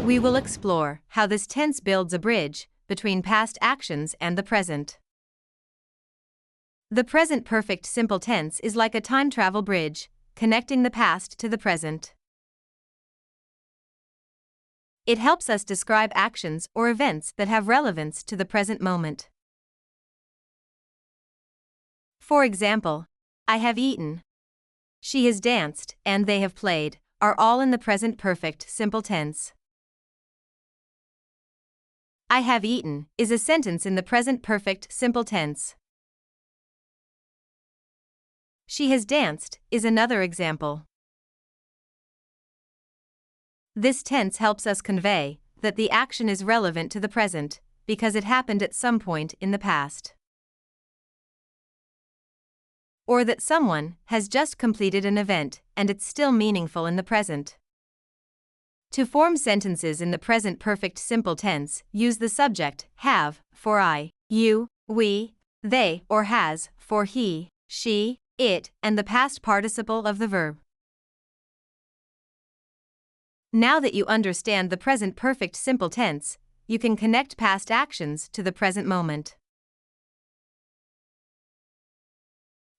We will explore how this tense builds a bridge between past actions and the present. The present perfect simple tense is like a time travel bridge, connecting the past to the present. It helps us describe actions or events that have relevance to the present moment. For example, I have eaten, she has danced, and they have played are all in the present perfect simple tense. I have eaten is a sentence in the present perfect simple tense. She has danced is another example. This tense helps us convey that the action is relevant to the present because it happened at some point in the past. Or that someone has just completed an event and it's still meaningful in the present. To form sentences in the present perfect simple tense, use the subject, have, for I, you, we, they, or has, for he, she, it, and the past participle of the verb. Now that you understand the present perfect simple tense, you can connect past actions to the present moment.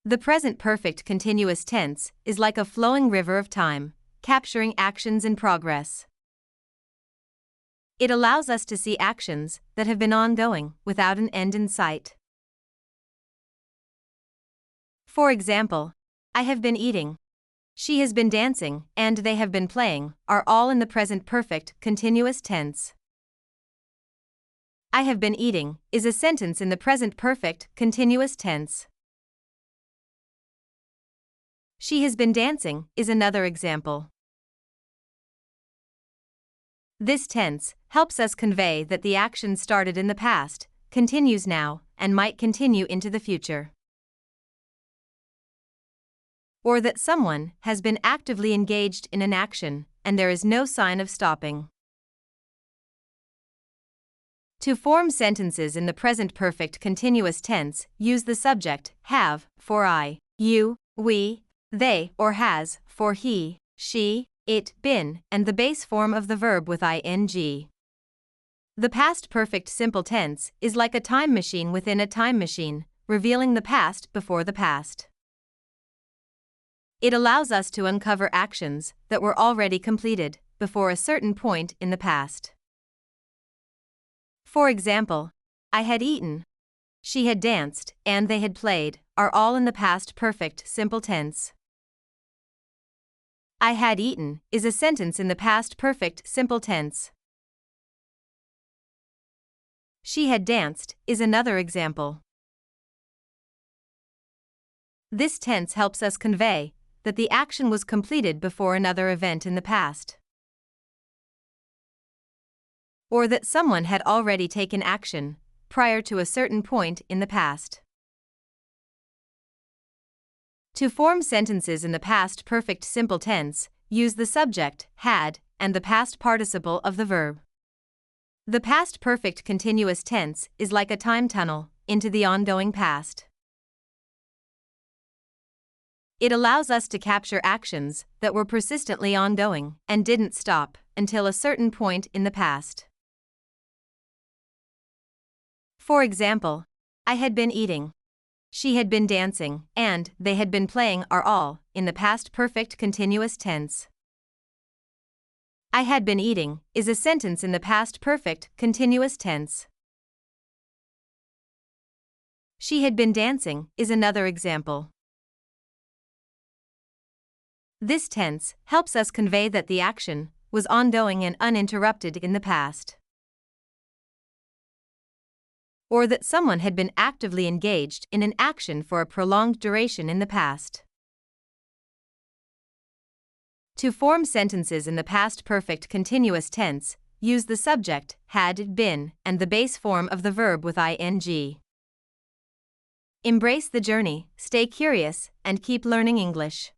The present perfect continuous tense is like a flowing river of time, capturing actions in progress. It allows us to see actions that have been ongoing without an end in sight. For example, I have been eating, she has been dancing, and they have been playing are all in the present perfect continuous tense. I have been eating is a sentence in the present perfect continuous tense. She has been dancing is another example. This tense helps us convey that the action started in the past, continues now, and might continue into the future. Or that someone has been actively engaged in an action, and there is no sign of stopping. To form sentences in the present perfect continuous tense, use the subject, have, for I, you, we, they, or has, for he, she, it, been, and the base form of the verb with ing. The past perfect simple tense is like a time machine within a time machine, revealing the past before the past. It allows us to uncover actions that were already completed before a certain point in the past. For example, I had eaten, she had danced, and they had played are all in the past perfect simple tense. I had eaten is a sentence in the past perfect simple tense. She had danced is another example. This tense helps us convey that the action was completed before another event in the past. Or that someone had already taken action prior to a certain point in the past. To form sentences in the past perfect simple tense, use the subject, had, and the past participle of the verb. The past perfect continuous tense is like a time tunnel into the ongoing past. It allows us to capture actions that were persistently ongoing and didn't stop until a certain point in the past. For example, I had been eating, she had been dancing, and they had been playing are all in the past perfect continuous tense. I had been eating is a sentence in the past perfect continuous tense. She had been dancing is another example. This tense helps us convey that the action was ongoing and uninterrupted in the past. Or that someone had been actively engaged in an action for a prolonged duration in the past. To form sentences in the past perfect continuous tense, use the subject, had, been, and the base form of the verb with ing. Embrace the journey, stay curious, and keep learning English.